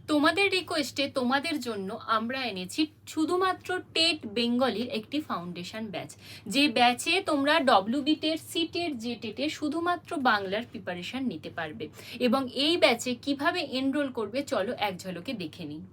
তোমাদের রিকোয়েস্টে তোমাদের জন্য আমরা এনেছি শুধুমাত্র টেট বেঙ্গলির একটি ফাউন্ডেশন ব্যাচ, যে ব্যাচে তোমরা WB TET, C TET, J টেটে শুধুমাত্র বাংলার প্রিপারেশন নিতে পারবে। এবং এই ব্যাচে কিভাবে এনরোল করবে চলো এক ঝলকে দেখে নিই।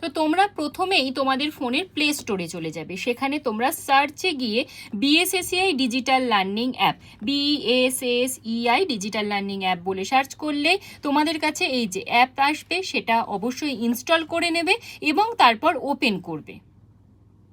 তো তোমরা প্রথমেই তোমাদের ফোনের প্লে স্টোরে চলে যাবে, সেখানে তোমরা সার্চে গিয়ে BSSEI digital learning app, BSSEI digital learning app বলে সার্চ করলে তোমাদের কাছে এই যে অ্যাপ আসবে, সেটা অবশ্যই ইনস্টল করে নেবে এবং তারপর ওপেন করবে।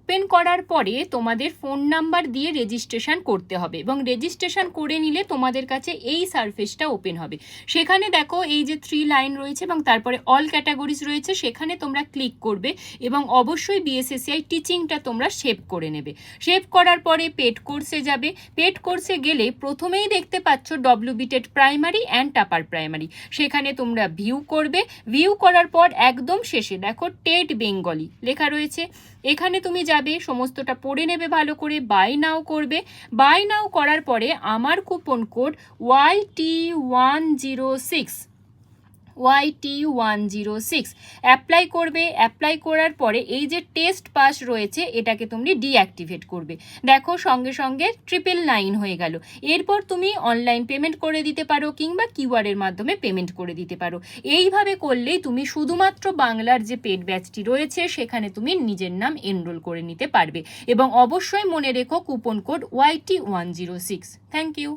ওপেন করার পরে তোমাদের ফোন নাম্বার দিয়ে রেজিস্ট্রেশন করতে হবে এবং রেজিস্ট্রেশন করে নিলে তোমাদের কাছে এই সারফেসটা ওপেন হবে। সেখানে দেখো এই যে 3 লাইন রয়েছে এবং তারপরে অল ক্যাটাগরিজ রয়েছে, সেখানে তোমরা ক্লিক করবে এবং অবশ্যই বিএসএসইআই টিচিংটা তোমরা সেভ করে নেবে। সেভ করার পরে পেড কোর্সে যাবে। পেড কোর্সে গেলে প্রথমেই দেখতে পাচ্ছ WB TET primary and upper primary, সেখানে তোমরা ভিউ করবে। ভিউ করার পর একদম শেষে দেখো টেট বেঙ্গলি লেখা রয়েছে, এখানে তুমি যাবে, সমস্তটা পড়ে নেবে ভালো করে, বাই নাও করবে। বাই নাও করার পরে আমার কুপন কোড YT106 অ্যাপ্লাই করবে। অ্যাপ্লাই করার পরে এই যে টেস্ট পাস রয়েছে এটাকে তুমি ডিঅ্যাক্টিভেট করবে। দেখো সঙ্গে সঙ্গে 999 হয়ে গেল। এরপর তুমি অনলাইন পেমেন্ট করে দিতে পারো কিংবা কিউআরের মাধ্যমে পেমেন্ট করে দিতে পারো। এইভাবে করলেই তুমি শুধুমাত্র বাংলার যে পেড ব্যাচটি রয়েছে সেখানে তুমি নিজের নাম এনরোল করে নিতে পারবে। এবং অবশ্যই মনে রেখো coupon code YT106। Thank you.